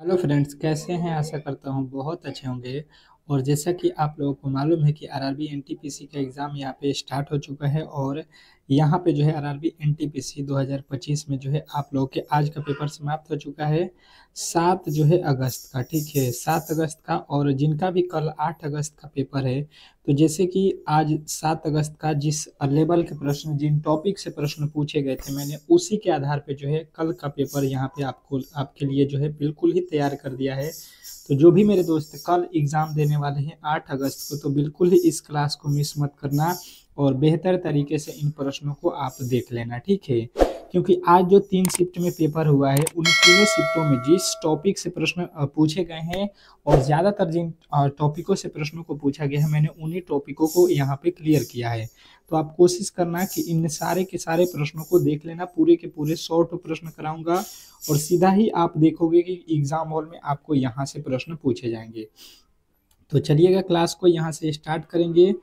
Hello friends, कैसे हैं? आशा करता हूँ बहुत अच्छे होंगे। और जैसा कि आप लोगों को मालूम है कि आरआरबी एनटीपीसी का एग्ज़ाम यहाँ पे स्टार्ट हो चुका है। और यहाँ पे जो है आरआरबी एनटीपीसी 2025 में जो है आप लोगों के आज का पेपर समाप्त हो चुका है। 7 जो है अगस्त का, ठीक है, 7 अगस्त का। और जिनका भी कल 8 अगस्त का पेपर है, तो जैसे कि आज 7 अगस्त का जिस लेवल के प्रश्न, जिन टॉपिक से प्रश्न पूछे गए थे, मैंने उसी के आधार पे जो है कल का पेपर यहाँ पे आपको आपके लिए जो है बिल्कुल ही तैयार कर दिया है। तो जो भी मेरे दोस्त कल एग्ज़ाम देने वाले हैं 8 अगस्त को, तो बिल्कुल ही इस क्लास को मिस मत करना और बेहतर तरीके से इन प्रश्नों को आप देख लेना, ठीक है। क्योंकि आज जो 3 शिफ्ट में पेपर हुआ है, उन तीनों शिफ्टों में जिस टॉपिक से प्रश्न पूछे गए हैं और ज़्यादातर जिन टॉपिकों से प्रश्नों को पूछा गया है, मैंने उन्हीं टॉपिकों को यहाँ पे क्लियर किया है। तो आप कोशिश करना कि इन सारे के सारे प्रश्नों को देख लेना। पूरे के पूरे 100 प्रश्न कराऊंगा और सीधा ही आप देखोगे कि एग्जाम हॉल में आपको यहाँ से प्रश्न पूछे जाएंगे। तो चलिएगा, क्लास को यहाँ से स्टार्ट करेंगे।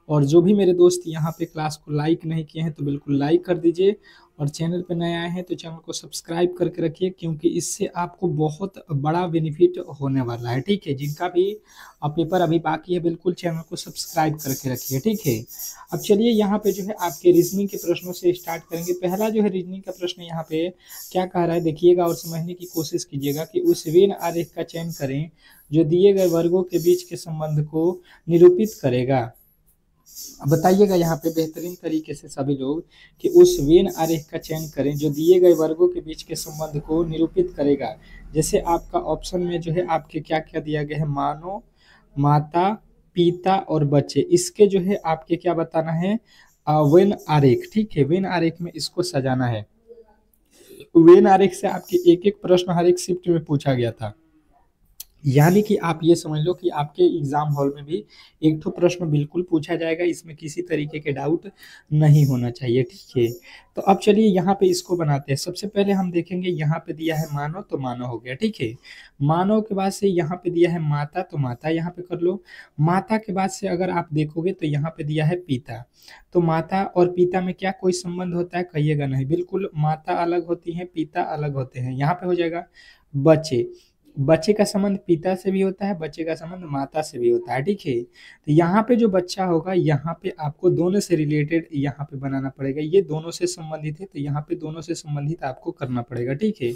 और जो भी मेरे दोस्त यहाँ पे क्लास को लाइक नहीं किए हैं, तो बिल्कुल लाइक कर दीजिए। और चैनल पे नए आए हैं तो चैनल को सब्सक्राइब करके रखिए, क्योंकि इससे आपको बहुत बड़ा बेनिफिट होने वाला है, ठीक है। जिनका भी पेपर अभी बाकी है, बिल्कुल चैनल को सब्सक्राइब करके रखिए, ठीक है। अब चलिए यहाँ पे जो है आपके रीजनिंग के प्रश्नों से स्टार्ट करेंगे। पहला जो है रीजनिंग का प्रश्न यहाँ पे क्या कह रहा है, देखिएगा और समझने की कोशिश कीजिएगा कि उस वेन आरेख का चयन करें जो दिए गए वर्गों के बीच के संबंध को निरूपित करेगा। बताइएगा यहाँ पे बेहतरीन तरीके से सभी लोग कि उस वेन आरेख का चयन करें जो दिए गए वर्गों के बीच के संबंध को निरूपित करेगा। जैसे आपका ऑप्शन में जो है आपके क्या क्या दिया गया है, मानो, माता, पिता और बच्चे। इसके जो है आपके क्या बताना है, वेन आरेख, ठीक है। वेन आरेख में इसको सजाना है। वेन आरेख से आपके एक एक प्रश्न हर एक शिफ्ट में पूछा गया था। यानी कि आप ये समझ लो कि आपके एग्जाम हॉल में भी एक तो प्रश्न बिल्कुल पूछा जाएगा, इसमें किसी तरीके के डाउट नहीं होना चाहिए, ठीक है। तो अब चलिए यहाँ पे इसको बनाते हैं। सबसे पहले हम देखेंगे, यहाँ पे दिया है मानव, तो मानव हो गया, ठीक है। मानव के बाद से यहाँ पे दिया है माता, तो माता यहाँ पे कर लो। माता के बाद से अगर आप देखोगे तो यहाँ पे दिया है पिता। तो माता और पिता में क्या कोई संबंध होता है, कहिएगा नहीं, बिल्कुल माता अलग होती है, पिता अलग होते हैं। यहाँ पे हो जाएगा बच्चे। बच्चे का संबंध पिता से भी होता है, बच्चे का संबंध माता से भी होता है, ठीक है। तो यहाँ पे जो बच्चा होगा, यहाँ पे आपको दोनों से रिलेटेड यहाँ पे बनाना पड़ेगा। ये दोनों से संबंधित है, तो यहाँ पे दोनों से संबंधित आपको करना पड़ेगा, ठीक है।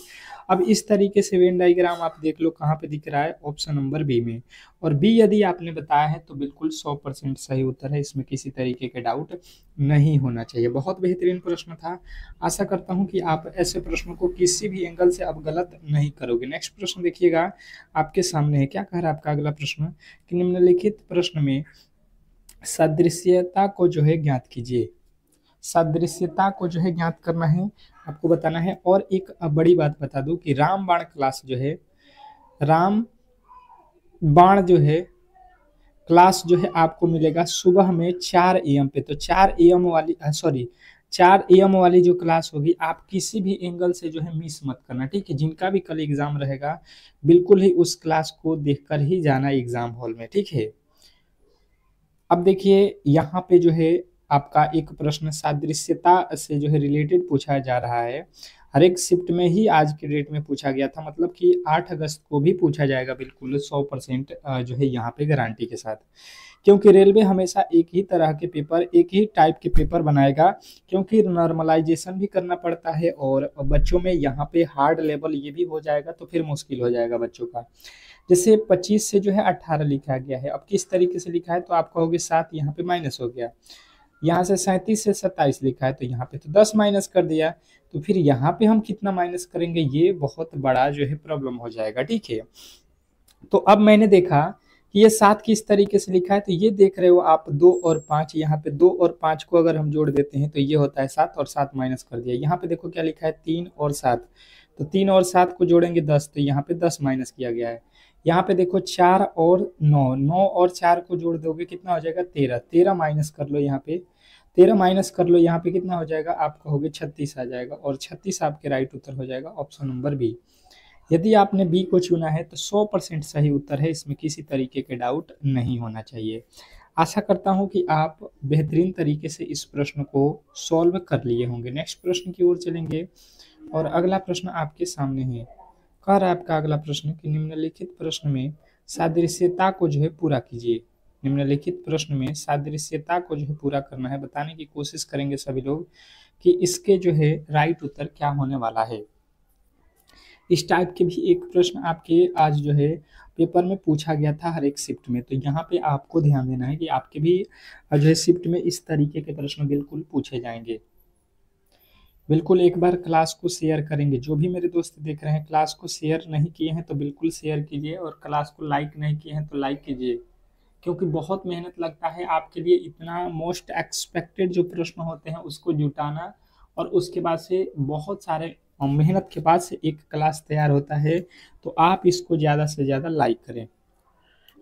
अब इस तरीके से वेन डायग्राम आप देख लो कहाँ पे दिख रहा है, ऑप्शन नंबर बी में। और बी यदि आपने बताया है तो बिल्कुल 100% सही उत्तर है, इसमें किसी तरीके के डाउट नहीं होना चाहिए। बहुत बेहतरीन प्रश्न था। आशा करता हूँ कि आप ऐसे प्रश्नों को किसी भी एंगल से आप गलत नहीं करोगे। नेक्स्ट प्रश्न देखिएगा आपके सामने है। क्या कह रहा है आपका अगला प्रश्न कि निम्नलिखित प्रश्न में सदृश्यता को जो है ज्ञात कीजिए। सदृश्यता को जो है ज्ञात करना है, आपको बताना है। और एक बड़ी बात बता दूं कि राम बाण क्लास जो है, राम बाण जो है क्लास जो है आपको मिलेगा सुबह में 4 AM पे। तो 4 AM वाली, सॉरी, 4 AM वाली जो क्लास होगी, आप किसी भी एंगल से जो है मिस मत करना, ठीक है। जिनका भी कल एग्जाम रहेगा, बिल्कुल ही उस क्लास को देखकर ही जाना एग्जाम हॉल में, ठीक है। अब देखिए यहाँ पे जो है आपका एक प्रश्न सादृश्यता से जो है रिलेटेड पूछा जा रहा है। हर एक शिफ्ट में ही आज के डेट में पूछा गया था, मतलब कि 8 अगस्त को भी पूछा जाएगा, बिल्कुल 100% जो है यहाँ पे गारंटी के साथ। क्योंकि रेलवे हमेशा एक ही तरह के पेपर, एक ही टाइप के पेपर बनाएगा, क्योंकि नॉर्मलाइजेशन भी करना पड़ता है और बच्चों में यहाँ पे हार्ड लेवल ये भी हो जाएगा, तो फिर मुश्किल हो जाएगा बच्चों का। जैसे 25 से जो है 18 लिखा गया है, अब किस तरीके से लिखा है, तो आप कहोगे 7 यहाँ पे माइनस हो गया। यहाँ से 37 से 27 लिखा है, तो यहाँ पे तो 10 माइनस कर दिया। तो फिर यहाँ पे हम कितना माइनस करेंगे, ये बहुत बड़ा जो है प्रॉब्लम हो जाएगा, ठीक है। तो अब मैंने देखा कि ये 7 किस तरीके से लिखा है, तो ये देख रहे हो आप 2 और 5, यहाँ पे 2 और 5 को अगर हम जोड़ देते हैं तो ये होता है 7, और 7 माइनस कर दिया। यहाँ पे देखो क्या लिखा है, 3 और 7, तो 3 और 7 को जोड़ेंगे 10, तो यहाँ पे 10 माइनस किया गया है। यहाँ पे देखो 4 और 9, 9 और 4 को जोड़ दोगे कितना हो जाएगा, 13, 13 माइनस कर लो यहाँ पे, 13 माइनस कर लो यहाँ पे कितना हो जाएगा, आप कहोगे 36 आ जाएगा, और 36 आपके राइट उत्तर हो जाएगा, ऑप्शन नंबर बी। यदि आपने बी को चुना है तो 100% सही उत्तर है, इसमें किसी तरीके के डाउट नहीं होना चाहिए। आशा करता हूं कि आप बेहतरीन तरीके से इस प्रश्न को सॉल्व कर लिए होंगे। नेक्स्ट प्रश्न की ओर चलेंगे और अगला प्रश्न आपके सामने है। कह रहा है आपका अगला प्रश्न कि निम्नलिखित प्रश्न में सादृश्यता को जो है पूरा कीजिए। निम्नलिखित प्रश्न में सादृश्यता को जो है पूरा करना है, बताने की कोशिश करेंगे सभी लोग कि इसके जो है राइट उत्तर क्या होने वाला है। इस टाइप के भी एक प्रश्न आपके आज जो है पेपर में पूछा गया था हर एक शिफ्ट में, तो यहाँ पे आपको ध्यान देना है कि आपके भी जो है शिफ्ट में इस तरीके के प्रश्न बिल्कुल पूछे जाएंगे। बिल्कुल एक बार क्लास को शेयर करेंगे, जो भी मेरे दोस्त देख रहे हैं क्लास को शेयर नहीं किए हैं तो बिल्कुल शेयर कीजिए, और क्लास को लाइक नहीं किए हैं तो लाइक कीजिए, क्योंकि बहुत मेहनत लगता है आपके लिए। इतना मोस्ट एक्सपेक्टेड जो प्रश्न होते हैं उसको जुटाना, और उसके बाद से बहुत सारे मेहनत के बाद से एक क्लास तैयार होता है, तो आप इसको ज़्यादा से ज़्यादा लाइक करें।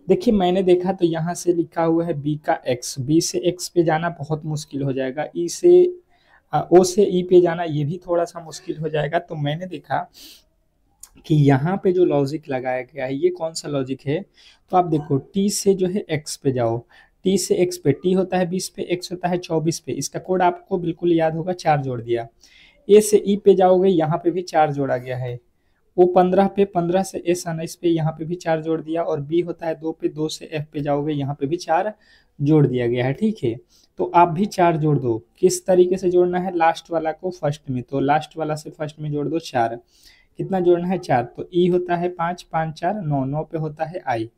देखिए मैंने देखा तो यहाँ से लिखा हुआ है बी का एक्स, बी से एक्स पे जाना बहुत मुश्किल हो जाएगा, ई से ओ से ई पे जाना ये भी थोड़ा सा मुश्किल हो जाएगा। तो मैंने देखा कि यहाँ पे जो लॉजिक लगाया गया है ये कौन सा लॉजिक है, तो आप देखो टी से जो है एक्स पे जाओ, टी से एक्स पे, टी होता है 20 पे, एक्स होता है 24 पे, इसका कोड आपको बिल्कुल याद होगा, 4 जोड़ दिया। ए से ई पे जाओगे, यहाँ पे भी 4 जोड़ा गया है। ओ 15 पे, 15 से ए 19 पे, यहाँ पे भी 4 जोड़ दिया। और बी होता है 2 पे, 2 से एफ पे जाओगे, यहाँ पे भी 4 जोड़ दिया गया है। ठीक है, तो आप भी 4 जोड़ दो। किस तरीके से जोड़ना है, लास्ट वाला को फर्स्ट में, तो लास्ट वाला से फर्स्ट में जोड़ दो 4। कितना जोड़ना है, 4। तो ई होता है 5, 5 4 9, 9 पे होता है आई।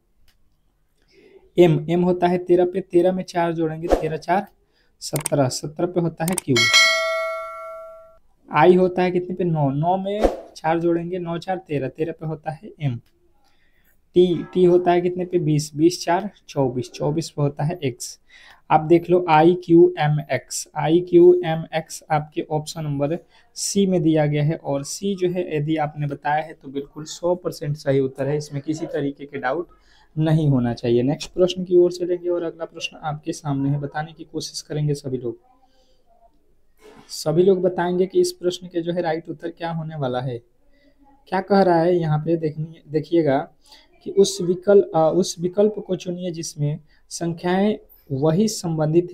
एम होता है 13 पे, 13 में 4 जोड़ेंगे, 13 4 17, 17 पे होता है क्यू। आई होता है कितने पे, 9, 9 में 4 जोड़ेंगे, 9 4 13, 13 पे होता है एम। टी होता है कितने पे, 20, 20 4 24, 24 पे होता है एक्स। आप देख लो I Q M X, I Q M X आपके ऑप्शन नंबर सी में दिया गया है, और सी जो है यदि आपने बताया है तो बिल्कुल 100% सही उत्तर है, इसमें किसी तरीके के डाउट नहीं होना चाहिए। नेक्स्ट प्रश्न की ओर चलेंगे, और अगला प्रश्न आपके सामने है, बताने की कोशिश करेंगे सभी लोग। सभी लोग बताएंगे कि इस प्रश्न के जो है राइट उत्तर क्या होने वाला है। क्या कह रहा है यहाँ पे, देखिएगा कि उस विकल्प को चुनिए जिसमें संख्याएं वही संबंधित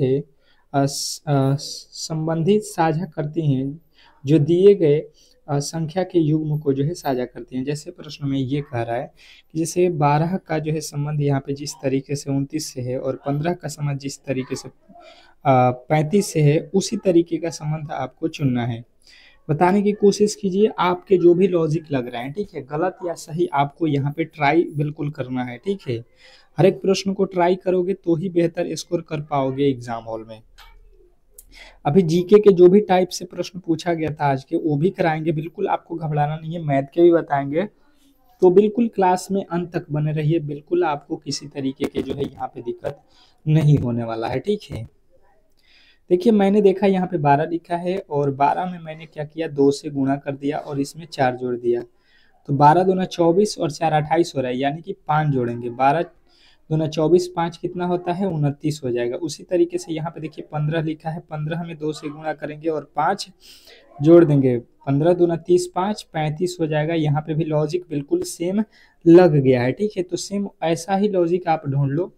साझा करती हैं जो दिए गए संख्या के युग्म को जो है साझा करती हैं। जैसे प्रश्न में ये कह रहा है कि जैसे 12 का जो है संबंध यहाँ पे जिस तरीके से 29 से है, और 15 का संबंध जिस तरीके से 35 से है, उसी तरीके का संबंध आपको चुनना है। बताने की कोशिश कीजिए, आपके जो भी लॉजिक लग रहे हैं, ठीक है, गलत या सही आपको यहाँ पे ट्राई बिल्कुल करना है। ठीक है, हर एक प्रश्न को ट्राई करोगे तो ही बेहतर स्कोर कर पाओगे एग्जाम हॉल में। अभी जीके के जो भी टाइप से प्रश्न पूछा गया था आज के, वो भी कराएंगे, बिल्कुल आपको घबराना नहीं है। मैथ के भी बताएंगे, तो बिल्कुल क्लास में अंत तक बने रहिए, बिल्कुल आपको किसी तरीके के जो है यहाँ पे दिक्कत नहीं होने वाला है। ठीक है, देखिए मैंने देखा यहाँ पे 12 लिखा है, और 12 में मैंने क्या किया, 2 से गुणा कर दिया और इसमें 4 जोड़ दिया, तो 12 दूना 24 और 4 28 हो रहा है, यानी कि 5 जोड़ेंगे। 12 दूना 24, 5 कितना होता है, 29 हो जाएगा। उसी तरीके से यहाँ पे देखिए 15 लिखा है, 15 में 2 से गुणा करेंगे और 5 जोड़ देंगे, 15 दूना 30, 5 35 हो जाएगा। यहाँ पे भी लॉजिक बिल्कुल सेम लग गया है। ठीक है, तो सेम ऐसा ही लॉजिक आप ढूंढ लो।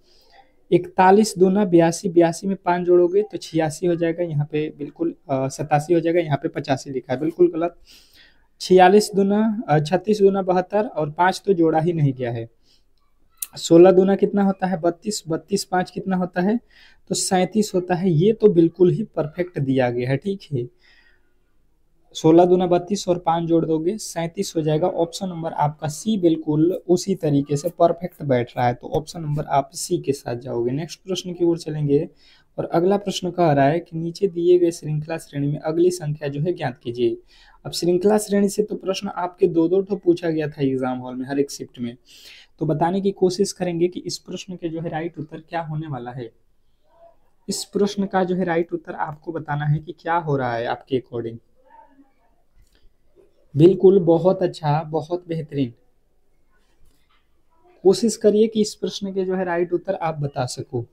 41 दूना 82, 82 में 5 जोड़ोगे तो 86 हो जाएगा, यहाँ पे बिल्कुल 87 हो जाएगा, यहाँ पे 85 लिखा है, बिल्कुल गलत। 36 दूना 36 दूना 72, और 5 तो जोड़ा ही नहीं गया है। 16 दूना कितना होता है, 32, 32 5 कितना होता है, तो 37 होता है। ये तो बिल्कुल ही परफेक्ट दिया गया है। ठीक है, 16 दूना 32 और 5 जोड़ दोगे 37 हो जाएगा। ऑप्शन नंबर आपका सी बिल्कुल उसी तरीके से परफेक्ट बैठ रहा है, तो ऑप्शन नंबर आप सी के साथ जाओगे। नेक्स्ट प्रश्न की ओर चलेंगे, और अगला प्रश्न कह रहा है कि नीचे दिए गए श्रृंखला श्रेणी में अगली संख्या जो है ज्ञात कीजिए। अब श्रृंखला श्रेणी से तो प्रश्न आपके दो ठो पूछा गया था एग्जाम हॉल में हर एक शिफ्ट में, तो बताने की कोशिश करेंगे कि इस प्रश्न के जो है राइट उत्तर क्या होने वाला है। इस प्रश्न का जो है राइट उत्तर आपको बताना है कि क्या हो रहा है आपके अकॉर्डिंग। बिल्कुल, बहुत अच्छा, बहुत बेहतरीन। कोशिश करिए कि इस प्रश्न के जो है राइट उत्तर आप बता सको।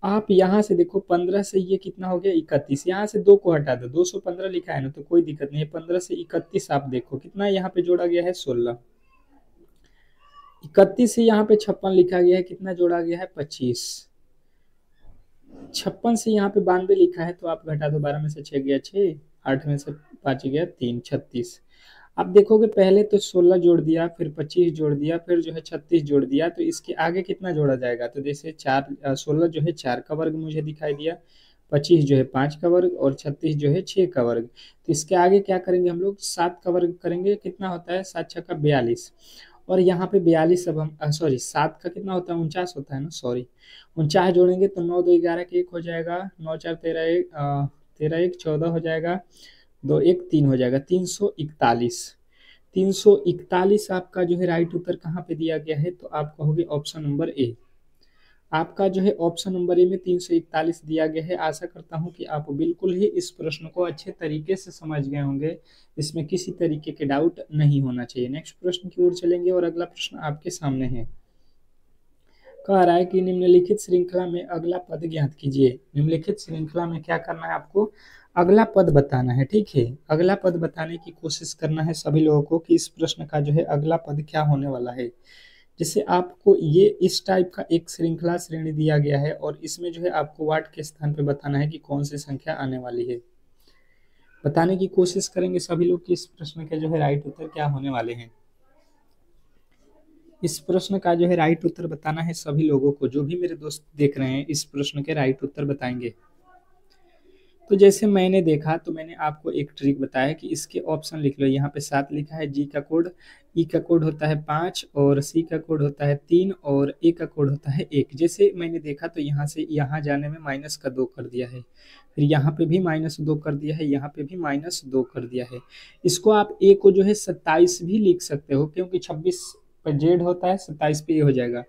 आप यहाँ से देखो 15 से ये कितना हो गया, 31, यहाँ से 2 को हटा दो, 215 लिखा है ना, तो कोई दिक्कत नहीं है। 15 से 31 आप देखो कितना यहाँ पे जोड़ा गया है, 16। 31 से यहाँ पे 56 लिखा गया है, कितना जोड़ा गया है, 25। 56 से यहाँ पे 92 लिखा है, तो आप घटा दो, 12 में से 6 गया 6, 8 में से 5 गया 3, 36। अब देखोगे पहले तो 16 जोड़ दिया, फिर 25 जोड़ दिया, फिर जो है 36 जोड़ दिया, तो इसके आगे कितना जोड़ा जाएगा? तो जैसे 16 जो है 4 का वर्ग मुझे दिखाई दिया, 25 जो है 5 का वर्ग और 36 जो है 6 का वर्ग। तो इसके आगे क्या करेंगे हम लोग? 7 का वर्ग करेंगे। कितना होता है? 7 छक्का 42। और यहाँ पे 42, अब हम सॉरी 7 का कितना होता है? 49 होता है ना, सॉरी 49 जोड़ेंगे तो 9 2 11 के 1 हो जाएगा, 9 4 13 1 13 1 14 हो जाएगा, 2 1 3 हो जाएगा, 341। 341 आपका जो है राइट उत्तर कहाँ पे दिया गया है? तो आप कहोगे ऑप्शन नंबर ए। आपका जो है ऑप्शन नंबर ए में 341 दिया गया है। आशा करता हूँ कि आप बिल्कुल ही इस प्रश्न को अच्छे तरीके से समझ गए होंगे, इसमें किसी तरीके के डाउट नहीं होना चाहिए। नेक्स्ट प्रश्न की ओर चलेंगे और अगला प्रश्न आपके सामने है। कह रहा है कि निम्नलिखित श्रृंखला में अगला पद ज्ञात कीजिए। निम्नलिखित श्रृंखला में क्या करना है आपको? अगला पद बताना है, ठीक है। अगला पद बताने की कोशिश करना है सभी लोगों को कि इस प्रश्न का जो है अगला पद क्या होने वाला है। जैसे आपको ये इस टाइप का एक श्रृंखला श्रेणी दिया गया है और इसमें जो है आपको वाट के स्थान पे बताना है कि कौन सी संख्या आने वाली है। बताने की कोशिश करेंगे सभी लोग कि इस प्रश्न के जो है राइट उत्तर क्या होने वाले हैं। इस प्रश्न का जो है राइट उत्तर बताना है सभी लोगों को। जो भी मेरे दोस्त देख रहे हैं इस प्रश्न के राइट उत्तर बताएंगे। तो जैसे मैंने देखा तो मैंने आपको एक ट्रिक बताया कि इसके ऑप्शन लिख लो। यहाँ पे 7 लिखा है, जी का कोड, ई का कोड होता है 5 और सी का कोड होता है 3 और ए का कोड होता है 1। जैसे मैंने देखा तो यहाँ से यहाँ जाने में माइनस का 2 कर दिया है, फिर यहाँ पे भी -2 कर दिया है, यहाँ पे भी -2 कर दिया है। इसको आप ए को जो है 27 भी लिख सकते हो, क्योंकि 26 पे जेड होता है, 27 पे ए हो जाएगा।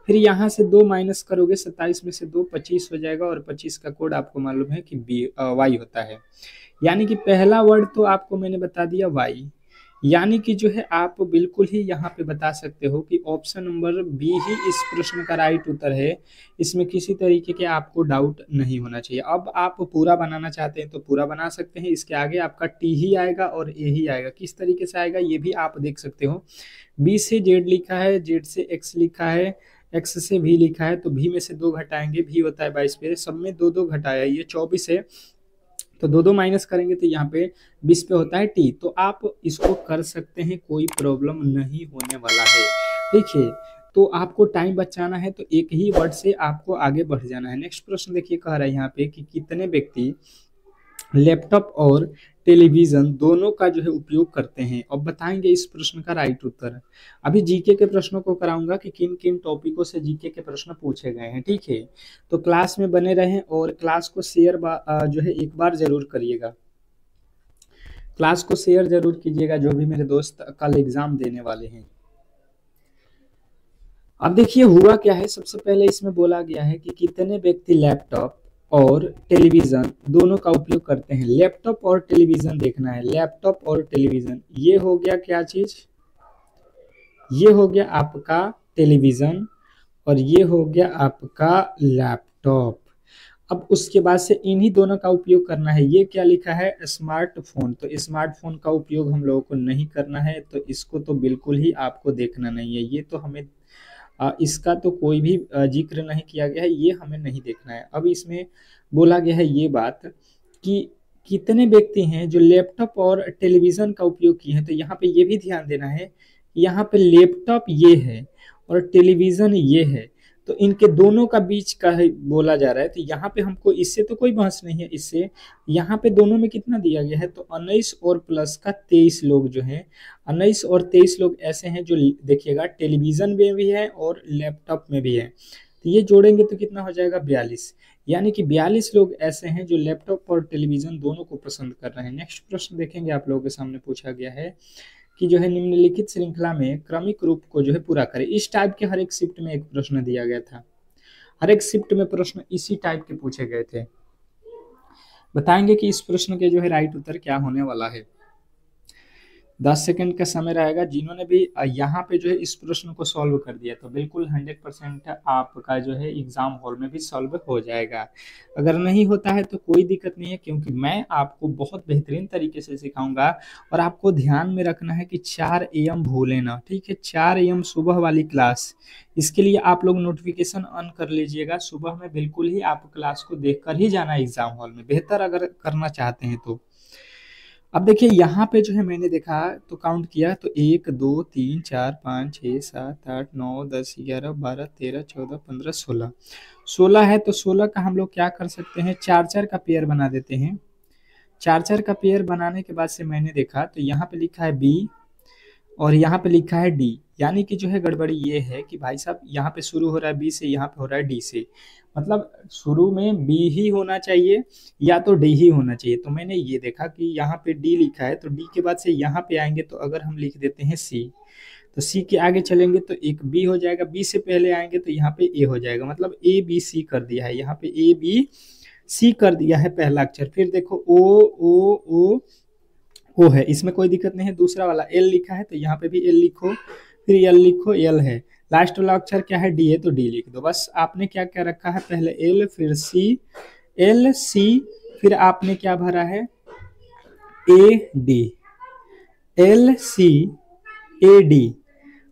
फिर यहाँ से 2 माइनस करोगे, 27 में से 2 25 हो जाएगा और 25 का कोड आपको मालूम है कि वाई होता है। यानी कि पहला वर्ड तो आपको मैंने बता दिया वाई। यानी कि जो है आप बिल्कुल ही यहाँ पे बता सकते हो कि ऑप्शन नंबर बी ही इस प्रश्न का राइट उत्तर है। इसमें किसी तरीके के आपको डाउट नहीं होना चाहिए। अब आप पूरा बनाना चाहते हैं तो पूरा बना सकते हैं। इसके आगे आपका टी ही आएगा और ए ही आएगा। किस तरीके से आएगा ये भी आप देख सकते हो। बी से जेड लिखा है, जेड से एक्स लिखा है, एक्स से भी लिखा है, तो भी में से 2 घटाएंगे, भी होता है 22 पे, सब में 2 2 घटाया, ये 24 है तो 2 2 माइनस करेंगे तो यहाँ पे 20 पे होता है टी। तो आप इसको कर सकते हैं, कोई प्रॉब्लम नहीं होने वाला है। देखिए, तो आपको टाइम बचाना है तो एक ही वर्ड से आपको आगे बढ़ जाना है। नेक्स्ट प्रश्न देखिए, कह रहा है यहाँ पे कि कितने व्यक्ति लैपटॉप और टेलीविजन दोनों का जो है उपयोग करते हैं। अब बताएंगे इस प्रश्न का राइट उत्तर। अभी जीके के प्रश्नों को कराऊंगा कि किन किन टॉपिकों से जीके के प्रश्न पूछे गए हैं, ठीक है। तो क्लास में बने रहें और क्लास को शेयर जो है एक बार जरूर करिएगा। क्लास को शेयर जरूर कीजिएगा जो भी मेरे दोस्त कल एग्जाम देने वाले हैं। अब देखिए हुआ क्या है, सबसे पहले इसमें बोला गया है कि कितने व्यक्ति लैपटॉप और टेलीविजन दोनों का उपयोग करते हैं। लैपटॉप और टेलीविजन देखना है, लैपटॉप और टेलीविजन। ये हो गया क्या चीज? ये हो गया आपका टेलीविजन और ये हो गया आपका लैपटॉप। अब उसके बाद से इन्हीं दोनों का उपयोग करना है। ये क्या लिखा है? स्मार्टफोन। तो स्मार्टफोन का उपयोग हम लोगों को नहीं करना है, तो इसको तो बिल्कुल ही आपको देखना नहीं है। ये तो हमें इसका तो कोई भी जिक्र नहीं किया गया है, ये हमें नहीं देखना है। अब इसमें बोला गया है ये बात कि कितने व्यक्ति हैं जो लैपटॉप और टेलीविजन का उपयोग किए हैं। तो यहाँ पे ये भी ध्यान देना है, यहाँ पे लैपटॉप ये है और टेलीविजन ये है, तो इनके दोनों का बीच का है बोला जा रहा है। तो यहाँ पे हमको इससे तो कोई बहस नहीं है। इससे यहाँ पे दोनों में कितना दिया गया है? तो 19 और प्लस का 23 लोग जो हैं, 19 और 23 लोग ऐसे हैं जो देखिएगा टेलीविजन में भी है और लैपटॉप में भी है। तो ये जोड़ेंगे तो कितना हो जाएगा? 42। यानी कि 42 लोग ऐसे हैं जो लैपटॉप और टेलीविजन दोनों को पसंद कर रहे हैं। नेक्स्ट प्रश्न देखेंगे, आप लोगों के सामने पूछा गया है कि जो है निम्नलिखित श्रृंखला में क्रमिक रूप को जो है पूरा करें। इस टाइप के हर एक शिफ्ट में एक प्रश्न दिया गया था। हर एक शिफ्ट में प्रश्न इसी टाइप के पूछे गए थे। बताएंगे कि इस प्रश्न के जो है राइट उत्तर क्या होने वाला है। 10 सेकंड का समय रहेगा। जिन्होंने भी यहाँ पे जो है इस प्रश्न को सॉल्व कर दिया तो बिल्कुल 100% आपका जो है एग्जाम हॉल में भी सॉल्व हो जाएगा। अगर नहीं होता है तो कोई दिक्कत नहीं है, क्योंकि मैं आपको बहुत बेहतरीन तरीके से सिखाऊंगा। और आपको ध्यान में रखना है कि 4 AM भूले ना, ठीक है। 4 AM सुबह वाली क्लास, इसके लिए आप लोग नोटिफिकेशन ऑन कर लीजिएगा। सुबह में बिल्कुल ही आप क्लास को देख कर ही जाना एग्जाम हॉल में, बेहतर अगर करना चाहते हैं तो। अब देखिए यहाँ पे जो है मैंने देखा तो काउंट किया तो 1 2 3 4 5 6 7 8 9 10 11 12 13 14 15 16 16 है तो 16 का हम लोग क्या कर सकते हैं, चार चार का पेयर बना देते हैं। चार चार का पेयर बनाने के बाद से मैंने देखा तो यहाँ पे लिखा है बी और यहाँ पे लिखा है डी, यानी कि जो है गड़बड़ी ये है कि भाई साहब यहाँ पे शुरू हो रहा है बी से, यहाँ पे हो रहा है डी से, मतलब शुरू में बी ही होना चाहिए या तो डी ही होना चाहिए। तो मैंने ये देखा कि यहाँ पे डी लिखा है तो डी के बाद से यहाँ पे आएंगे तो अगर हम लिख देते हैं सी, तो सी के आगे चलेंगे तो एक बी हो जाएगा, बी से पहले आएंगे तो यहाँ पे ए हो जाएगा, मतलब ए बी सी कर दिया है, यहाँ पे ए बी सी कर दिया है पहला अक्षर। फिर देखो ओ है, इसमें कोई दिक्कत नहीं है। दूसरा वाला एल लिखा है तो यहाँ पे भी एल लिखो, फिर एल लिखो, एल है। लास्ट वाला अक्षर क्या है, डी है तो डी लिख दो। बस आपने क्या क्या रखा है, पहले एल फिर सी, एल सी, फिर आपने क्या भरा है A D, L C A D.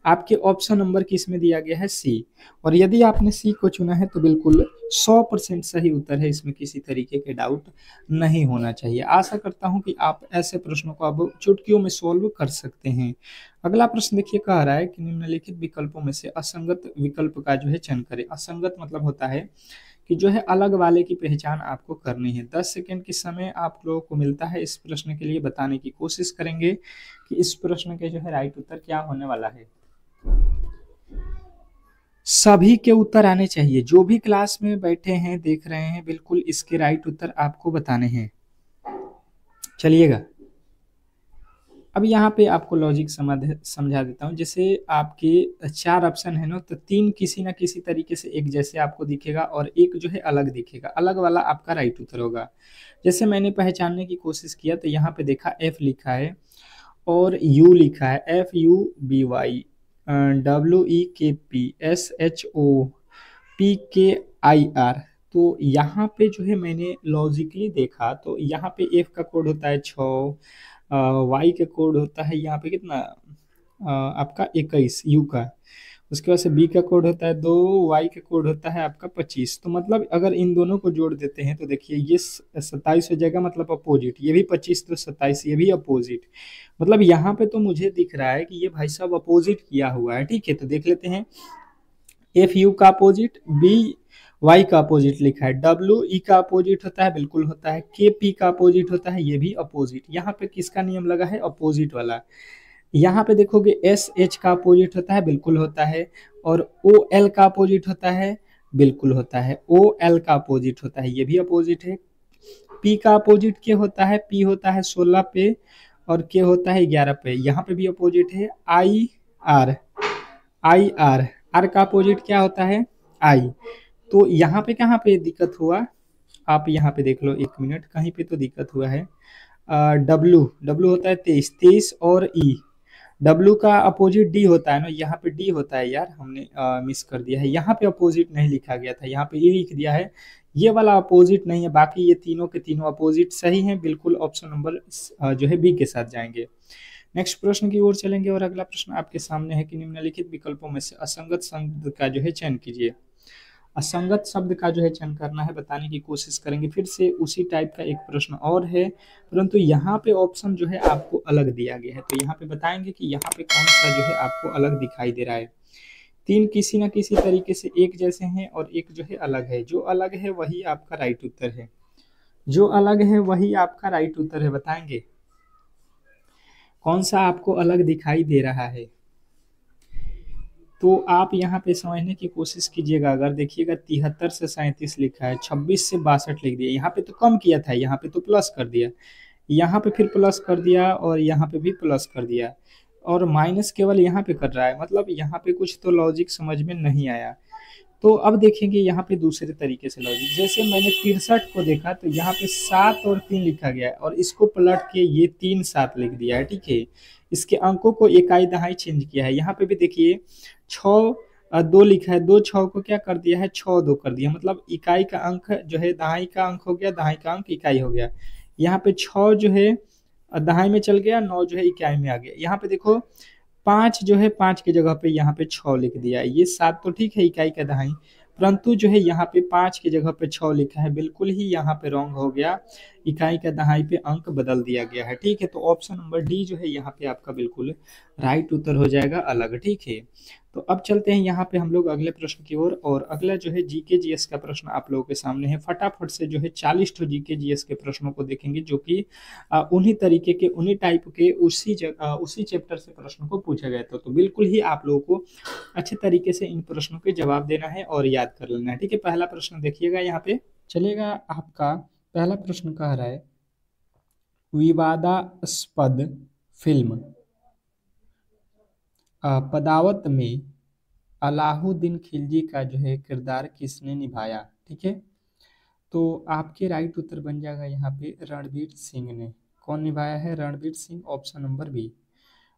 आपके ऑप्शन नंबर किस में दिया गया है, सी। और यदि आपने सी को चुना है तो बिल्कुल 100% सही उत्तर है, इसमें किसी तरीके के डाउट नहीं होना चाहिए। आशा करता हूं कि आप ऐसे प्रश्नों को अब चुटकियों में सॉल्व कर सकते हैं। अगला प्रश्न देखिए, कह रहा है कि निम्नलिखित विकल्पों में से असंगत विकल्प का जो है चयन करें। असंगत मतलब होता है कि जो है अलग वाले की पहचान आपको करनी है। 10 सेकंड के समय आप लोगों को मिलता है इस प्रश्न के लिए, बताने की कोशिश करेंगे कि इस प्रश्न के जो है राइट उत्तर क्या होने वाला है। सभी के उत्तर आने चाहिए, जो भी क्लास में बैठे हैं देख रहे हैं, बिल्कुल इसके राइट उत्तर आपको बताने हैं। चलिएगा, अब यहाँ पे आपको लॉजिक समझा देता हूँ। जैसे आपके चार ऑप्शन है ना, तो तीन किसी ना किसी तरीके से एक जैसे आपको दिखेगा और एक जो है अलग दिखेगा, अलग वाला आपका राइट उत्तर होगा। जैसे मैंने पहचानने की कोशिश किया तो यहाँ पे देखा एफ लिखा है और यू लिखा है, F U B Y, W E K P, S H O P K I are. तो यहाँ पे जो है मैंने लॉजिकली देखा तो यहाँ पे एफ का कोड होता है 6, वाई का कोड होता है यहाँ पे कितना, आपका 21 यू का। उसके बाद से बी का कोड होता है 2, वाई का कोड होता है आपका 25। तो मतलब अगर इन दोनों को जोड़ देते हैं तो देखिए ये 27 हो जाएगा, मतलब अपोजिट, ये भी 25 तो 27, ये भी अपोजिट। मतलब यहाँ पे तो मुझे दिख रहा है कि ये भाई साहब अपोजिट किया हुआ है। ठीक है, तो देख लेते हैं। एफ यू का अपोजिट, बी वाई का अपोजिट लिखा है, डब्ल्यू ई का अपोजिट होता है, बिल्कुल होता है, के पी का अपोजिट होता है, ये भी अपोजिट। यहाँ पे किसका नियम लगा है, अपोजिट वाला। यहाँ पे देखोगे एस एच का अपोजिट होता है, बिल्कुल होता है, और ओ एल का अपोजिट होता है, बिल्कुल होता है, ओ एल का अपोजिट होता है, ये भी अपोजिट है। पी का अपोजिट क्या होता है, पी होता है 16 पे और के होता है 11 पे, यहाँ पे भी अपोजिट है। I R, I R, R का अपोजिट क्या होता है, आई। तो यहाँ पे कहाँ पे दिक्कत हुआ, आप यहाँ पे देख लो, एक मिनट, कहीं पे तो दिक्कत हुआ है। डब्लू, डब्लू होता है 23, 23 और ई, डब्लू का अपोजिट डी होता है ना, यहाँ पे डी होता है यार, हमने मिस कर दिया है, यहाँ पे अपोजिट नहीं लिखा गया था, यहाँ पे ई लिख दिया है, ये वाला अपोजिट नहीं है। बाकी ये तीनों के तीनों अपोजिट सही हैं, बिल्कुल ऑप्शन नंबर जो है बी के साथ जाएंगे। नेक्स्ट प्रश्न की ओर चलेंगे और अगला प्रश्न आपके सामने है कि निम्नलिखित विकल्पों में से असंगत शब्द का जो है चयन कीजिए। असंगत शब्द का जो है चयन करना है, बताने की कोशिश करेंगे। फिर से उसी टाइप का एक प्रश्न और है, परंतु यहाँ पे ऑप्शन जो है आपको अलग दिया गया है, तो यहाँ पे बताएंगे कि यहाँ पे कौन सा जो है आपको अलग दिखाई दे रहा है। तीन किसी ना किसी तरीके से एक जैसे हैं और एक जो है अलग है, जो अलग है वही आपका राइट उत्तर है, जो अलग है वही आपका राइट उत्तर है। बताएंगे कौन सा आपको अलग दिखाई दे रहा है। तो आप यहाँ पे समझने की कोशिश कीजिएगा। अगर देखिएगा 73 से 37 लिखा है, 26 से 62 लिख दिया, यहाँ पे तो कम किया था, यहाँ पे तो प्लस कर दिया, यहाँ पे फिर प्लस कर दिया और यहाँ पे भी प्लस कर दिया, और माइनस केवल यहाँ पे कर रहा है, मतलब यहाँ पे कुछ तो लॉजिक समझ में नहीं आया। तो अब देखेंगे यहाँ पे दूसरे तरीके से लॉजिक। जैसे मैंने 63 को देखा तो यहाँ पे 7 और 3 लिखा गया है और इसको पलट के ये 3 7 लिख दिया है। ठीक है, इसके अंकों को इकाई दहाई चेंज किया है। यहाँ पे भी देखिए 6 2 लिखा है, 2 6 को क्या कर दिया है, 6 2 कर दिया, मतलब इकाई का अंक जो है दहाई का अंक हो गया, दहाई का अंक इकाई हो गया। यहाँ पे 6 जो है दहाई में चल गया, 9 जो है इकाई में आ गया। यहाँ पे देखो 5 जो है 5 की जगह पे यहाँ पे 6 लिख दिया है। ये 7 तो ठीक है इकाई का दहाई, परंतु जो है यहाँ पे 5 की जगह पे 6 लिखा है, बिल्कुल ही यहाँ पे रॉन्ग हो गया। इकाई का दहाई पे अंक बदल दिया गया है। ठीक है, तो ऑप्शन नंबर डी जो है यहाँ पे आपका बिल्कुल राइट उत्तर हो जाएगा अलग। ठीक है, तो अब चलते हैं यहाँ पे हम लोग अगले प्रश्न की ओर। और अगला जो है जीके जीएस का प्रश्न आप लोगों के सामने है। फटाफट से जो है 40 जीके जीएस के प्रश्नों को देखेंगे, जो कि उन्हीं तरीके के, उन्हीं टाइप के, उसी चैप्टर से प्रश्नों को पूछा गया था। तो बिल्कुल ही आप लोगों को अच्छे तरीके से इन प्रश्नों के जवाब देना है और याद कर लेना है। ठीक है, पहला प्रश्न देखिएगा यहाँ पे चलेगा। आपका पहला प्रश्न कह रहा है, विवादास्पद फिल्म पदावत में अलाउद्दीन खिलजी का जो है किरदार किसने निभाया। ठीक है, तो आपके राइट उत्तर बन जाएगा यहाँ पे रणवीर सिंह ने। कौन निभाया है? Ranveer Singh, option number B.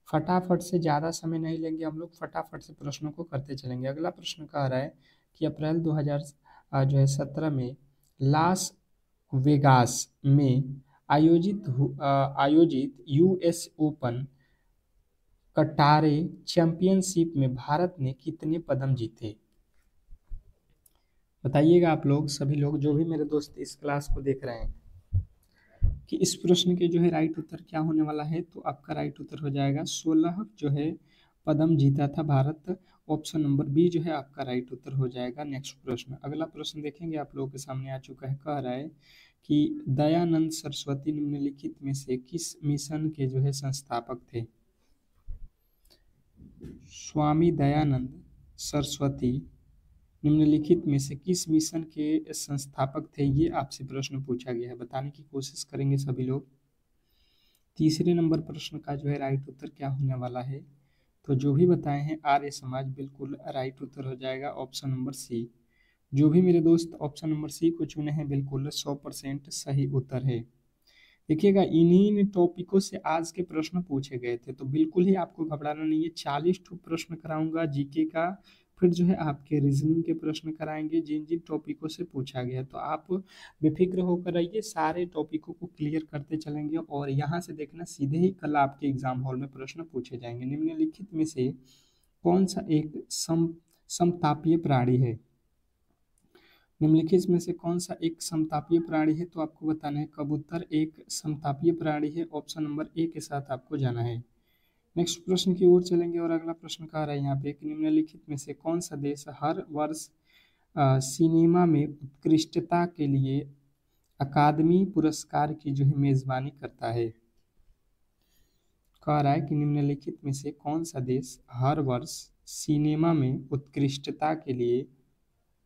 फटाफट से, ज़्यादा समय नहीं लेंगे हम लोग, फटाफट से प्रश्नों को करते चलेंगे। अगला प्रश्न कह रहा है कि अप्रैल 2017 में लास वेगास में आयोजित यूएस ओपन कटारे चैंपियनशिप में भारत ने कितने पदक जीते? बताइएगा आप लोग, सभी लोग जो भी मेरे दोस्त इस क्लास को देख रहे हैं, कि इस प्रश्न के जो है राइट उत्तर क्या होने वाला है। तो आपका राइट उत्तर हो जाएगा 16 जो है पदम जीता था भारत। ऑप्शन नंबर बी जो है आपका राइट उत्तर हो जाएगा। नेक्स्ट प्रश्न, अगला प्रश्न देखेंगे, आप लोगों के सामने आ चुका है। कह रहा है कि दयानंद सरस्वती निम्नलिखित में से किस मिशन के जो है संस्थापक थे? स्वामी दयानंद सरस्वती निम्नलिखित में से किस मिशन के संस्थापक थे? ये आपसे प्रश्न पूछा गया है, बताने की कोशिश करेंगे सभी लोग। तीसरे नंबर प्रश्न का जो है राइट उत्तर क्या होने वाला है? तो जो भी बताए हैं आर्य समाज, बिल्कुल राइट उत्तर हो जाएगा ऑप्शन नंबर सी। जो भी मेरे दोस्त ऑप्शन नंबर सी को चुने हैं, बिल्कुल 100% सही उत्तर है। देखिएगा, इन्हीं टॉपिकों से आज के प्रश्न पूछे गए थे, तो बिल्कुल ही आपको घबराना नहीं है। 40 प्रश्न कराऊंगा जीके का, फिर जो है आपके रीजनिंग के प्रश्न कराएंगे जिन जिन टॉपिकों से पूछा गया। तो आप बेफिक्र होकर रहिए, सारे टॉपिकों को क्लियर करते चलेंगे। और यहाँ से देखना, सीधे ही कल आपके एग्जाम हॉल में प्रश्न पूछे जाएंगे। निम्नलिखित में से कौन सा एक समतापीय प्राणी है? निम्नलिखित में से कौन सा एक समतापीय प्राणी है? तो आपको बताना है कबूतर एक समतापीय प्राणी है। ऑप्शन नंबर ए के साथ आपको जाना है। नेक्स्ट प्रश्न की ओर चलेंगे और अगला प्रश्न कह रहा है यहाँ पे कि निम्नलिखित में से कौन सा देश हर वर्ष सिनेमा में उत्कृष्टता के लिए अकादमी पुरस्कार की जो है मेजबानी करता है? कह रहा है कि निम्नलिखित में से कौन सा देश हर वर्ष सिनेमा में उत्कृष्टता के लिए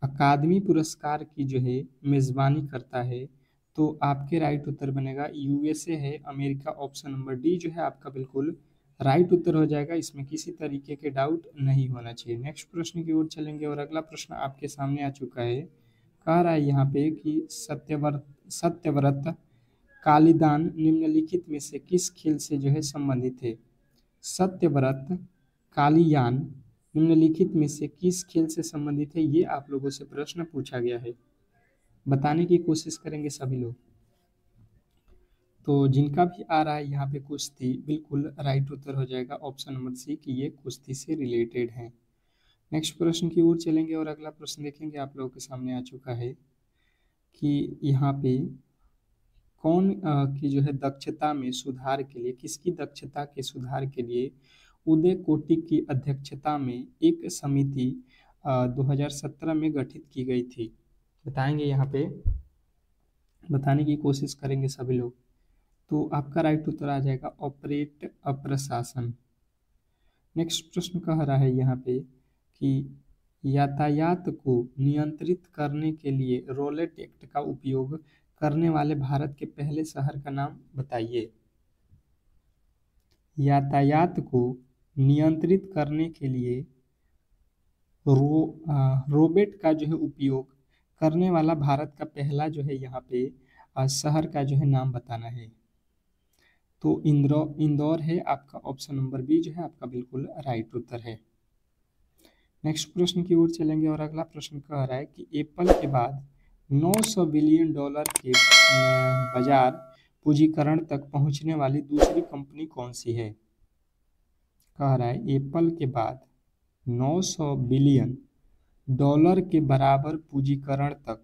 अकादमी पुरस्कार की जो है मेजबानी करता है? तो आपके राइट उत्तर बनेगा यूएसए है, अमेरिका। ऑप्शन नंबर डी जो है आपका बिल्कुल राइट उत्तर हो जाएगा, इसमें किसी तरीके के डाउट नहीं होना चाहिए। नेक्स्ट प्रश्न की ओर चलेंगे और अगला प्रश्न आपके सामने आ चुका है। कह रहा है यहाँ पे कि सत्यव्रत कालीदान निम्नलिखित में से किस खेल से जो है संबंधित है? सत्यव्रत कालीयान निम्नलिखित में से किस खेल से संबंधित है? ये आप लोगों से प्रश्न पूछा गया है, बताने की कोशिश करेंगे सभी लोग। तो जिनका भी आ रहा है यहाँ पे कुश्ती, बिल्कुल राइट उत्तर हो जाएगा ऑप्शन नंबर सी कि ये कुश्ती से रिलेटेड है। नेक्स्ट प्रश्न की ओर चलेंगे और अगला प्रश्न देखेंगे, आप लोगों के सामने आ चुका है कि यहाँ पे कौन की जो है दक्षता में सुधार के लिए, किसकी दक्षता के सुधार के लिए उदय कोटिक की अध्यक्षता में एक समिति 2017 में गठित की गई थी? बताएंगे यहाँ पे, बताने की कोशिश करेंगे सभी लोग। तो आपका राइट उत्तर आ जाएगा ऑपरेट प्रशासन। नेक्स्ट प्रश्न कह रहा है यहाँ पे कि यातायात को नियंत्रित करने के लिए रोलेट एक्ट का उपयोग करने वाले भारत के पहले शहर का नाम बताइए। यातायात को नियंत्रित करने के लिए रोबोट का जो है उपयोग करने वाला भारत का पहला जो है यहाँ पे शहर का जो है नाम बताना है। तो इंदौर है आपका। ऑप्शन नंबर बी जो है आपका बिल्कुल राइट उत्तर है। नेक्स्ट प्रश्न की ओर चलेंगे और अगला प्रश्न कह रहा है कि एप्पल के बाद 900 बिलियन डॉलर के बाजार पूंजीकरण तक पहुंचने वाली दूसरी कंपनी कौन सी है? कह रहा है एप्पल के बाद 900 बिलियन डॉलर के बराबर पूंजीकरण तक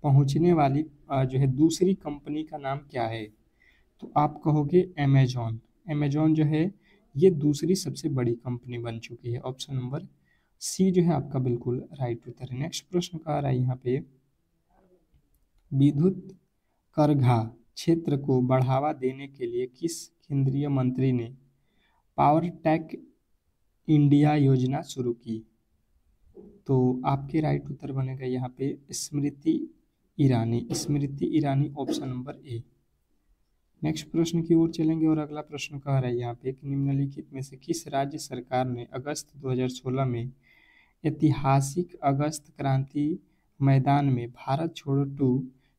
पहुंचने वाली जो है दूसरी कंपनी का नाम क्या है? तो आप कहोगे अमेजॉन। अमेजॉन जो है ये दूसरी सबसे बड़ी कंपनी बन चुकी है। ऑप्शन नंबर सी जो है आपका बिल्कुल राइट उत्तर है। नेक्स्ट प्रश्न का आ रहा है यहाँ पे, विद्युत करघा क्षेत्र को बढ़ावा देने के लिए किस केंद्रीय मंत्री ने पावर टेक इंडिया योजना शुरू की? तो आपके राइट उत्तर बनेगा यहाँ पे Smriti Irani. Smriti Irani option number A. Next प्रश्न की ओर चलेंगे और अगला प्रश्न कह रहा है यहाँ पे कि निम्नलिखित में से किस राज्य सरकार ने अगस्त 2016 में ऐतिहासिक अगस्त क्रांति मैदान में भारत छोड़ो टू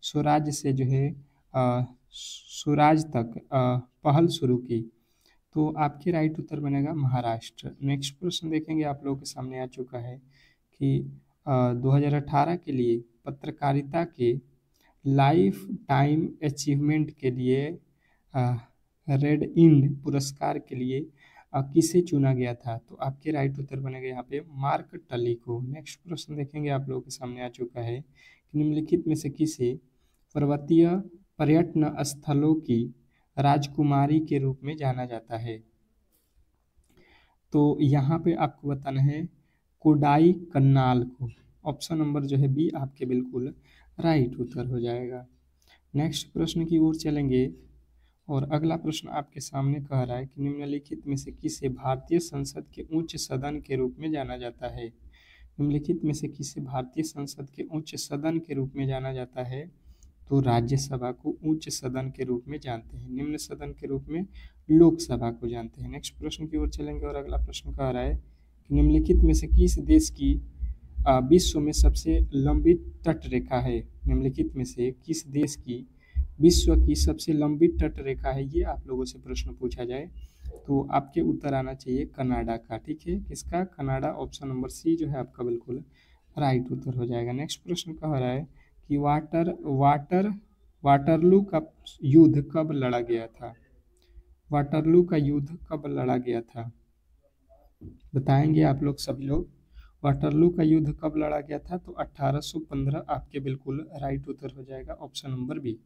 स्वराज से जो है स्वराज तक पहल शुरू की? तो आपके राइट उत्तर बनेगा महाराष्ट्र। नेक्स्ट प्रश्न देखेंगे, आप लोगों के सामने आ चुका है कि 2018 के लिए पत्रकारिता के लाइफ टाइम अचीवमेंट के लिए रेड इंड पुरस्कार के लिए किसे चुना गया था? तो आपके राइट उत्तर बनेगा यहाँ पे मार्क टली को। नेक्स्ट प्रश्न देखेंगे, आप लोगों के सामने आ चुका है कि निम्नलिखित में से किसे पर्वतीय पर्यटन स्थलों की राजकुमारी के रूप में जाना जाता है? तो यहाँ पे आपको बताना है कोडाई कन्नाल को। ऑप्शन नंबर जो है बी आपके बिल्कुल राइट उत्तर हो जाएगा। नेक्स्ट प्रश्न की ओर चलेंगे और अगला प्रश्न आपके सामने कह रहा है कि निम्नलिखित में से किसे भारतीय संसद के उच्च सदन के रूप में जाना जाता है? निम्नलिखित में से किसे भारतीय संसद के उच्च सदन के रूप में जाना जाता है? तो राज्यसभा को उच्च सदन के रूप में जानते हैं, निम्न सदन के रूप में लोकसभा को जानते हैं। नेक्स्ट प्रश्न की ओर चलेंगे और अगला प्रश्न कह रहा है कि निम्नलिखित में से किस देश की विश्व में सबसे लंबी तट रेखा है? निम्नलिखित में से किस देश की विश्व की सबसे लंबी तट रेखा है? ये आप लोगों से प्रश्न पूछा जाए तो आपके उत्तर आना चाहिए कनाडा का। ठीक है, किसका? कनाडा। ऑप्शन नंबर सी जो है आपका बिल्कुल राइट उत्तर हो जाएगा। नेक्स्ट प्रश्न कह रहा है कि वाटरलू का युद्ध कब लड़ा गया था? वाटरलू का युद्ध कब लड़ा गया था? बताएंगे आप लोग सभी लोग, वाटरलू का युद्ध कब लड़ा गया था? तो 1815 आपके बिल्कुल राइट उत्तर हो जाएगा। Option number B.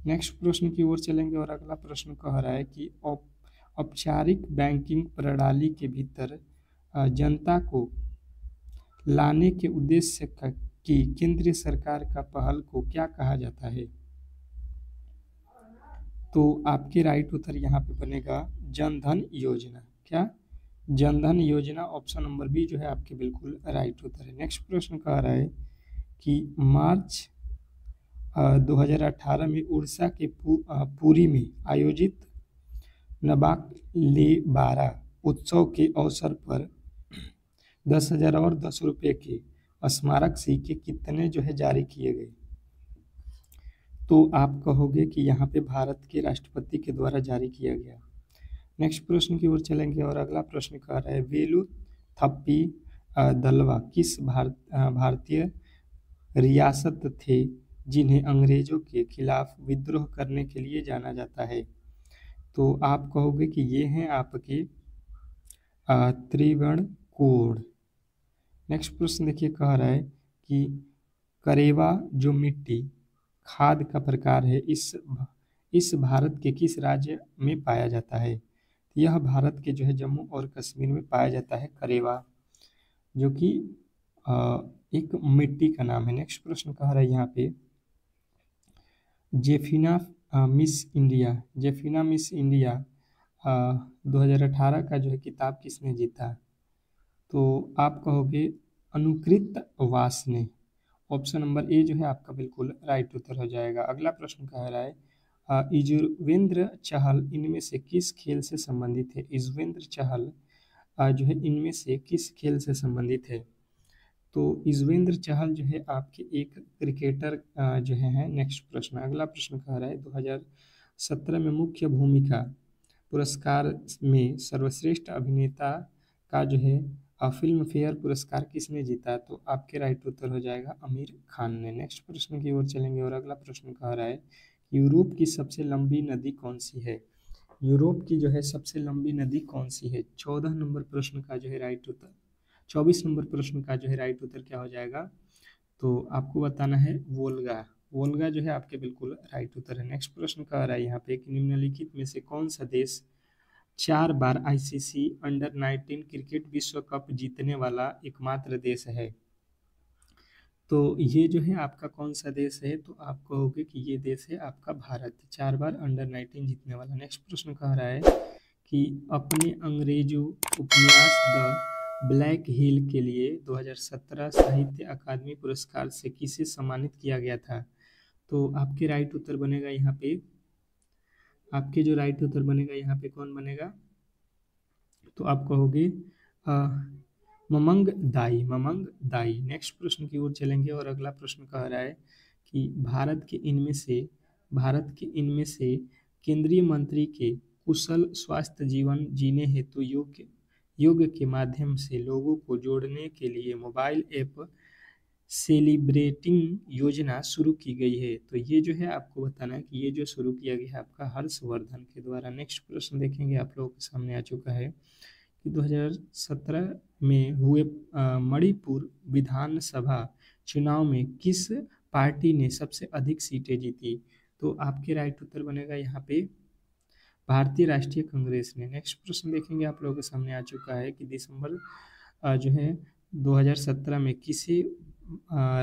नेक्स्ट प्रश्न की ओर चलेंगे और अगला प्रश्न कह रहा है कि औपचारिक बैंकिंग प्रणाली के भीतर जनता को लाने के उद्देश्य की केंद्रीय सरकार का पहल को क्या कहा जाता है? तो आपके राइट उत्तर यहाँ पे बनेगा जनधन योजना। क्या? जनधन योजना। ऑप्शन नंबर बी जो है आपके बिल्कुल राइट उत्तर है। नेक्स्ट प्रश्न कह रहा है कि मार्च 2018 में उड़ीसा के पुरी में आयोजित नबाक-ले-बारा उत्सव के अवसर पर 10,000 और 10 रुपये के स्मारक सिक्के कितने जो है जारी किए गए? तो आप कहोगे कि यहाँ पे भारत के राष्ट्रपति के द्वारा जारी किया गया। नेक्स्ट प्रश्न की ओर चलेंगे और अगला प्रश्न कह रहा है वेलु थप्पी दलवा किस भारतीय रियासत थे जिन्हें अंग्रेजों के खिलाफ विद्रोह करने के लिए जाना जाता है? तो आप कहोगे कि ये हैं आपके त्रिवेणकोड। नेक्स्ट प्रश्न देखिए, कह रहा है कि करेवा जो मिट्टी खाद का प्रकार है इस भारत के किस राज्य में पाया जाता है? यह भारत के जो है जम्मू और कश्मीर में पाया जाता है करेवा, जो कि एक मिट्टी का नाम है। नेक्स्ट प्रश्न कह रहा है यहाँ पे जेफिना मिस इंडिया 2018 का जो है किताब किसने जीता? तो आप कहोगे अनुकृत वास ने। ऑप्शन नंबर ए जो है आपका बिल्कुल राइट उत्तर हो जाएगा। अगला प्रश्न कह रहा है युजवेंद्र चहल इनमें से किस खेल से संबंधित है? युजवेंद्र चहल जो है इनमें से किस खेल से संबंधित है? तो युजवेंद्र चहल जो है आपके एक क्रिकेटर जो है। नेक्स्ट प्रश्न, अगला प्रश्न कह रहा है 2017 में मुख्य भूमिका पुरस्कार में सर्वश्रेष्ठ अभिनेता का जो है फिल्म फेयर पुरस्कार किसने जीता? तो आपके राइट उत्तर हो जाएगा आमिर खान ने। नेक्स्ट प्रश्न की ओर चलेंगे और अगला प्रश्न कह रहा है यूरोप की सबसे लंबी नदी कौन सी है? यूरोप की जो है सबसे लंबी नदी कौन सी है? 14 नंबर प्रश्न का जो है राइट उत्तर 24 नंबर प्रश्न का जो है राइट उत्तर क्या हो जाएगा? तो आपको बताना है वोल्गा। वोल्गा जो है आपके बिल्कुल राइट उत्तर है। नेक्स्ट प्रश्न कह रहा है यहाँ पे कि निम्नलिखित में से कौन सा देश 4 बार आईसीसी अंडर-19 क्रिकेट विश्व कप जीतने वाला एकमात्र देश है? तो ये जो है आपका कौन सा देश है? तो आप कहोगे कि ये देश है आपका भारत, 4 बार अंडर-19 जीतने वाला। नेक्स्ट प्रश्न कह रहा है कि अपने अंग्रेजों उपन्यास द ब्लैक हिल के लिए 2017 साहित्य अकादमी पुरस्कार से किसे सम्मानित किया गया था? तो आपके राइट उत्तर बनेगा यहाँ पे, आपके जो राइट उत्तर बनेगा यहाँ पे कौन बनेगा? तो आप कहोगे ममंग दाई, ममंग दाई। नेक्स्ट प्रश्न की ओर चलेंगे और अगला प्रश्न कह रहा है कि भारत के इनमें से केंद्रीय मंत्री के कुशल स्वास्थ्य जीवन जीने हेतु योग के माध्यम से लोगों को जोड़ने के लिए मोबाइल ऐप सेलिब्रेटिंग योजना शुरू की गई है। तो ये जो है आपको बताना है कि ये जो शुरू किया गया है आपका हर्षवर्धन के द्वारा। नेक्स्ट प्रश्न देखेंगे, आप लोगों के सामने आ चुका है कि 2017 में हुए मणिपुर विधानसभा चुनाव में किस पार्टी ने सबसे अधिक सीटें जीती? तो आपके राइट उत्तर बनेगा यहाँ पे भारतीय राष्ट्रीय कांग्रेस ने। नेक्स्ट प्रश्न देखेंगे, आप लोगों के सामने आ चुका है कि दिसंबर जो है 2017 में किसे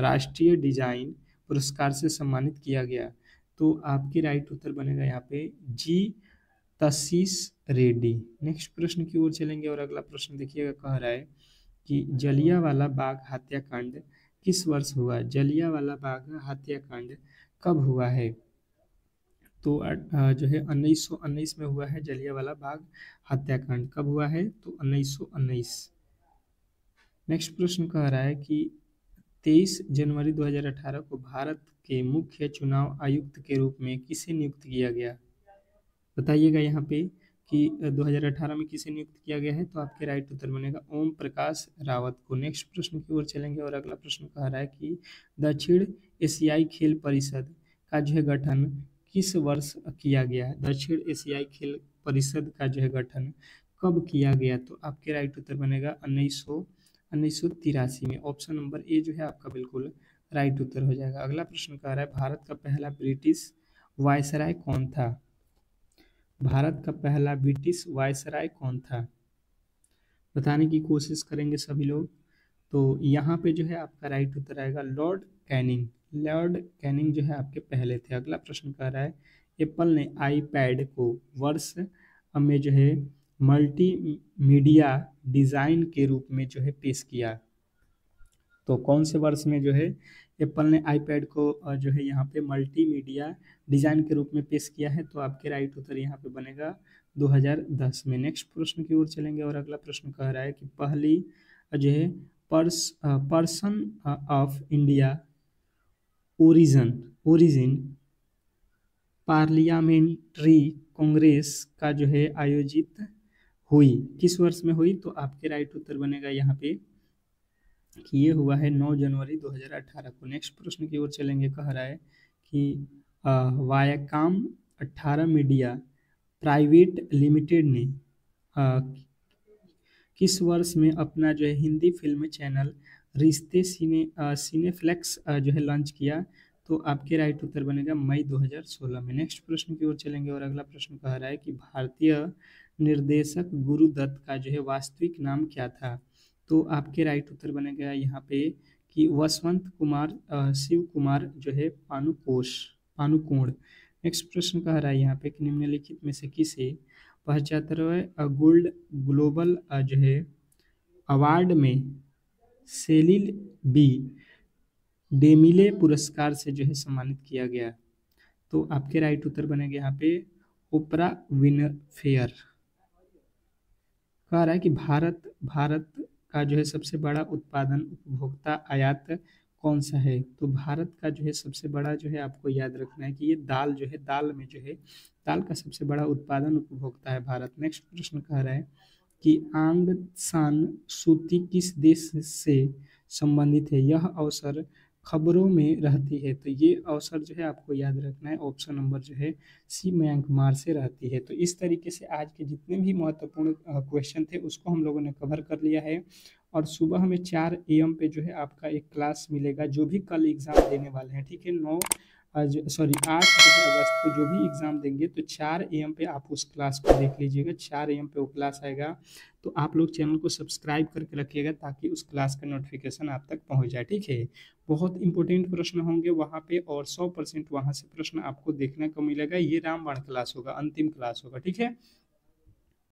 राष्ट्रीय डिजाइन पुरस्कार से सम्मानित किया गया? तो आपके राइट उत्तर बनेगा यहाँ पे जी तशीस रेड्डी। नेक्स्ट प्रश्न की ओर चलेंगे और अगला प्रश्न देखिएगा, कह रहा है कि जलियांवाला बाग हत्याकांड किस वर्ष हुआ? जलियांवाला बाग हत्याकांड कब हुआ है? तो जो है 1919 में हुआ है जलियांवाला बाग हत्याकांड। कब हुआ है? तो 1919। नेक्स्ट प्रश्न कह रहा है कि 23 जनवरी 2018 को भारत के मुख्य चुनाव आयुक्त के रूप में किसे नियुक्त किया गया? बताइएगा यहाँ पे कि 2018 में किसे नियुक्त किया गया है? तो आपके राइट उत्तर बनेगा ओम प्रकाश रावत को। नेक्स्ट प्रश्न की ओर चलेंगे और अगला प्रश्न कह रहा है कि दक्षिण एशियाई खेल परिषद का जो है गठन किस वर्ष किया गया? दक्षिण एशियाई खेल परिषद का जो है गठन कब किया गया? तो आपके राइट उत्तर बनेगा 1983 में। ऑप्शन नंबर ए जो है आपका बिल्कुल राइट उत्तर हो जाएगा। अगला प्रश्न कह रहा है भारत का पहला ब्रिटिश वायसराय कौन था? भारत का पहला ब्रिटिश वायसराय कौन था? बताने की कोशिश करेंगे सभी लोग। तो यहाँ पे जो है आपका राइट उत्तर आएगा लॉर्ड कैनिंग। लॉर्ड कैनिंग जो है आपके पहले थे। अगला प्रश्न कह रहा है एप्पल ने आईपैड को वर्ष में जो है मल्टीमीडिया डिज़ाइन के रूप में जो है पेश किया? तो कौन से वर्ष में जो है एप्पल ने आईपैड को जो है यहाँ पे मल्टीमीडिया डिज़ाइन के रूप में पेश किया है? तो आपके राइट उत्तर यहाँ पे बनेगा 2010 में। नेक्स्ट प्रश्न की ओर चलेंगे और अगला प्रश्न कह रहा है कि पहली जो है person of India origin parliamentary Congress का जो है आयोजित हुई किस वर्ष में हुई? तो आपके राइट उत्तर बनेगा यहाँ पे कि ये हुआ है 9 जनवरी 2018 को। नेक्स्ट प्रश्न की ओर चलेंगे, कह रहा है कि वायाकॉम 18 मीडिया प्राइवेट लिमिटेड ने किस वर्ष में अपना जो है हिंदी फिल्म चैनल रिश्ते सिनेफ्लेक्स जो है लॉन्च किया? तो आपके राइट उत्तर बनेगा मई 2016 में। नेक्स्ट प्रश्न की ओर चलेंगे और अगला प्रश्न कह रहा है कि भारतीय निर्देशक गुरुदत्त का जो है वास्तविक नाम क्या था? तो आपके राइट उत्तर बनेगा यहाँ पे कि वसंत कुमार शिव कुमार जो है पानुकोण। नेक्स्ट प्रश्न कह रहा है यहाँ पे कि निम्नलिखित में से किसे 75वें गोल्ड ग्लोबल जो है अवार्ड में सेलिल बी डेमिले पुरस्कार से जो है सम्मानित किया गया? तो आपके राइट उत्तर बनेगा यहाँ पे ओपरा विनफ्रेयर। कह रहा है कि भारत का जो है सबसे बड़ा उत्पादन उपभोक्ता आयात कौन सा है? तो भारत का जो है सबसे बड़ा जो है आपको याद रखना है कि ये दाल जो है, दाल में जो है दाल का सबसे बड़ा उत्पादन उपभोक्ता है भारत। नेक्स्ट प्रश्न कह रहा है कि आंग सान सूची किस देश से संबंधित है? यह अवसर खबरों में रहती है। तो ये अवसर जो है आपको याद रखना है, ऑप्शन नंबर जो है सी म्यांमार से रहती है। तो इस तरीके से आज के जितने भी महत्वपूर्ण क्वेश्चन थे उसको हम लोगों ने कवर कर लिया है। और सुबह हमें 4 AM पे जो है आपका एक क्लास मिलेगा, जो भी कल एग्ज़ाम देने वाले हैं, ठीक है, 8 जो है अगस्त को जो भी एग्ज़ाम देंगे, तो 4 AM पे आप उस क्लास को देख लीजिएगा। 4 AM पे वो क्लास आएगा। तो आप लोग चैनल को सब्सक्राइब करके रखिएगा ताकि उस क्लास का नोटिफिकेशन आप तक पहुंच जाए, ठीक है। बहुत इंपॉर्टेंट प्रश्न होंगे वहाँ पे, और 100% वहाँ से प्रश्न आपको देखने को मिलेगा। ये रामबाण क्लास होगा, अंतिम क्लास होगा, ठीक है।